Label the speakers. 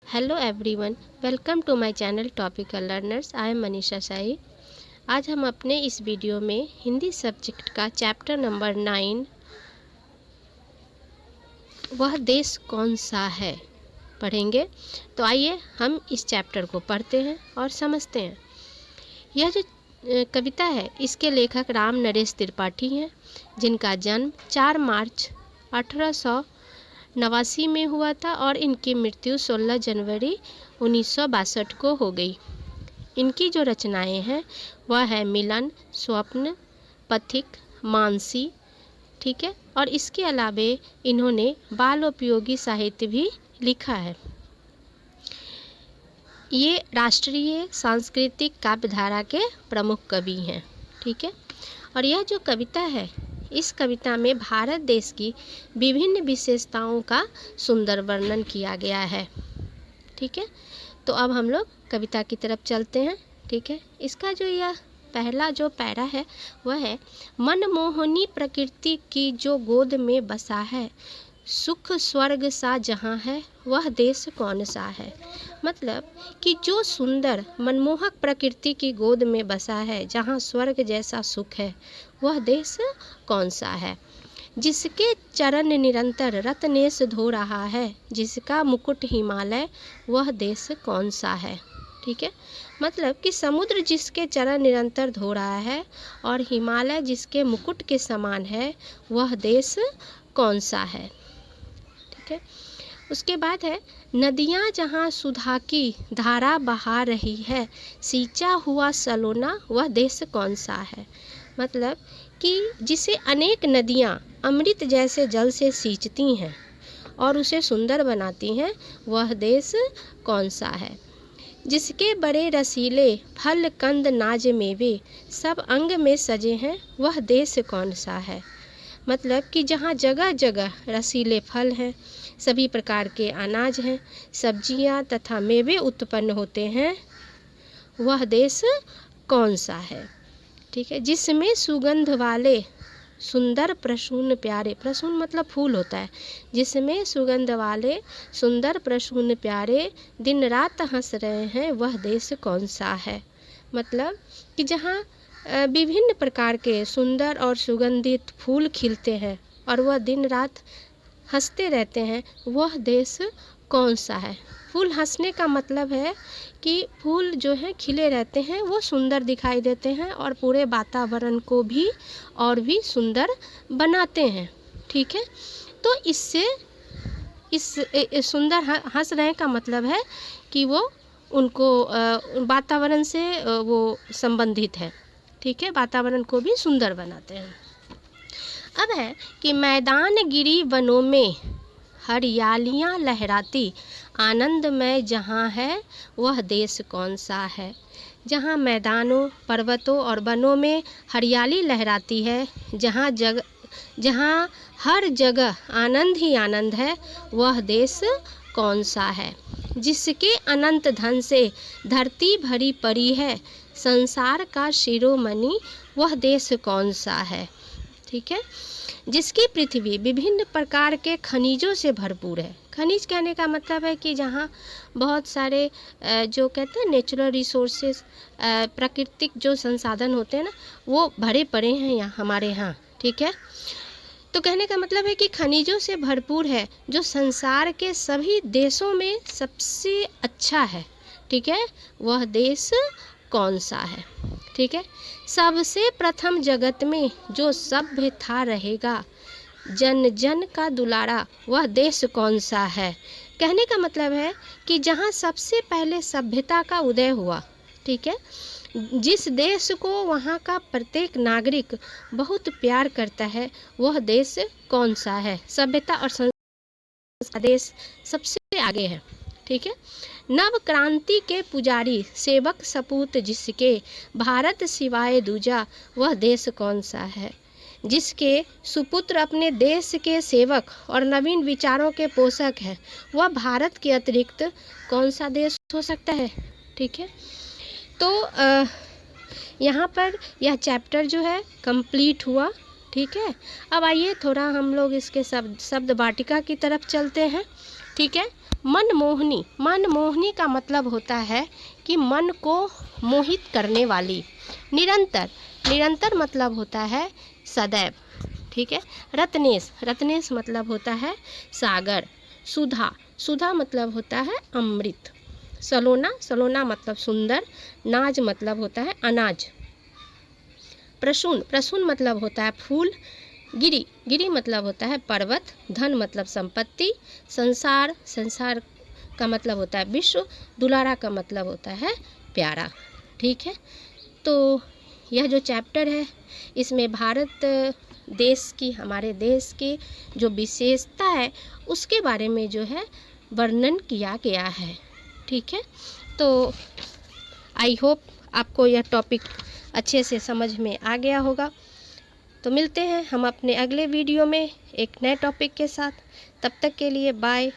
Speaker 1: Hello everyone, welcome to my channel topical learners. I am Manisha Shahi. आज हम अपने इस वीडियो में हिंदी सब्जेक्ट का चैप्टर नंबर 9 वह देश कौन सा है पढ़ेंगे। तो आइए हम इस चैप्टर को पढ़ते हैं और समझते हैं। यह जो कविता है इसके लेखक राम नरेश त्रिपाठी हैं, जिनका जन्म 4 मार्च 1889 में हुआ था और इनकी मृत्यु 16 जनवरी 1962 को हो गई। इनकी जो रचनाएं हैं वह है मिलन, स्वप्न, पथिक, मानसी, ठीक है। और इसके अलावे इन्होंने बाल उपयोगी साहित्य भी लिखा है। ये राष्ट्रीय सांस्कृतिक काव्यधारा के प्रमुख कवि हैं, ठीक है। और यह जो कविता है, इस कविता में भारत देश की विभिन्न विशेषताओं का सुंदर वर्णन किया गया है, ठीक है। तो अब हम लोग कविता की तरफ चलते हैं, ठीक है। इसका जो यह पहला जो पैरा है वह है, मनमोहनी प्रकृति की जो गोद में बसा है, सुख स्वर्ग सा जहाँ है, वह देश कौन सा है। मतलब कि जो सुंदर मनमोहक प्रकृति की गोद में बसा है, जहाँ स्वर्ग जैसा सुख है, वह देश कौन सा है। जिसके चरण निरंतर रत्नेश धो रहा है, जिसका मुकुट हिमालय, वह देश कौन सा है, ठीक है। मतलब कि समुद्र जिसके चरण निरंतर धो रहा है और हिमालय जिसके मुकुट के समान है, वह देश कौन सा है, ठीक है। उसके बाद है, नदियाँ जहाँ सुधा की धारा बहा रही है, सींचा हुआ सलोना, वह देश कौन सा है। मतलब कि जिसे अनेक नदियाँ अमृत जैसे जल से सींचती हैं और उसे सुंदर बनाती हैं, वह देश कौन सा है। जिसके बड़े रसीले फल कंद नाज मेवे सब अंग में सजे हैं, वह देश कौन सा है। मतलब कि जहाँ जगह जगह रसीले फल हैं, सभी प्रकार के अनाज हैं, सब्जियाँ तथा मेवे उत्पन्न होते हैं, वह देश कौन सा है, ठीक है। जिसमें सुगंध वाले सुंदर प्रसून प्यारे, प्रसून मतलब फूल होता है, जिसमें सुगंध वाले सुंदर प्रसून प्यारे दिन रात हंस रहे हैं, वह देश कौन सा है। मतलब कि जहाँ विभिन्न प्रकार के सुंदर और सुगंधित फूल खिलते हैं और वह दिन रात हंसते रहते हैं, वह देश कौन सा है। फूल हंसने का मतलब है कि फूल जो है खिले रहते हैं, वो सुंदर दिखाई देते हैं और पूरे वातावरण को भी और भी सुंदर बनाते हैं, ठीक है। तो इससे इस सुंदर हंस रहे का मतलब है कि वो उनको वातावरण से वो संबंधित है, ठीक है। वातावरण को भी सुंदर बनाते हैं। अब है कि मैदान गिरी वनों में हरियालियाँ लहराती, आनंदमय जहाँ है, वह देश कौन सा है। जहाँ मैदानों, पर्वतों और वनों में हरियाली लहराती है, जहाँ हर जगह आनंद ही आनंद है, वह देश कौन सा है। जिसके अनंत धन से धरती भरी पड़ी है, संसार का शिरोमणि, वह देश कौन सा है, ठीक है। जिसकी पृथ्वी विभिन्न प्रकार के खनिजों से भरपूर है। खनिज कहने का मतलब है कि जहाँ बहुत सारे जो कहते हैं नेचुरल रिसोर्सेज, प्राकृतिक जो संसाधन होते हैं ना, वो भरे पड़े हैं यहाँ हमारे यहाँ, ठीक है। तो कहने का मतलब है कि खनिजों से भरपूर है, जो संसार के सभी देशों में सबसे अच्छा है, ठीक है। वह देश कौन सा है, ठीक है। सबसे प्रथम जगत में जो सभ्य था रहेगा, जन जन का दुलारा, वह देश कौन सा है। कहने का मतलब है कि जहाँ सबसे पहले सभ्यता का उदय हुआ, ठीक है, जिस देश को वहाँ का प्रत्येक नागरिक बहुत प्यार करता है, वह देश कौन सा है। सभ्यता और संस्कृति देश सबसे आगे है, ठीक है। नव क्रांति के पुजारी सेवक सपूत जिसके, भारत सिवाय दूजा, वह देश कौन सा है। जिसके सुपुत्र अपने देश के सेवक और नवीन विचारों के पोषक हैं, वह भारत के अतिरिक्त कौन सा देश हो सकता है, ठीक है। तो यहाँ पर यह चैप्टर जो है कंप्लीट हुआ, ठीक है। अब आइए थोड़ा हम लोग इसके शब्द वाटिका की तरफ चलते हैं, ठीक है। मनमोहनी, मनमोहनी का मतलब होता है कि मन को मोहित करने वाली। निरंतर, निरंतर मतलब होता है सदैव, ठीक है। रत्नेश, रत्नेश मतलब होता है सागर। सुधा, सुधा मतलब होता है अमृत। सलोना, सलोना मतलब सुंदर। नाज मतलब होता है अनाज। प्रसून, प्रसून मतलब होता है फूल। गिरि, गिरि मतलब होता है पर्वत। धन मतलब संपत्ति। संसार, संसार का मतलब होता है विश्व। दुलारा का मतलब होता है प्यारा, ठीक है। तो यह जो चैप्टर है इसमें भारत देश की, हमारे देश की जो विशेषता है उसके बारे में जो है वर्णन किया गया है, ठीक है। तो आई होप आपको यह टॉपिक अच्छे से समझ में आ गया होगा। तो मिलते हैं हम अपने अगले वीडियो में एक नए टॉपिक के साथ। तब तक के लिए बाय।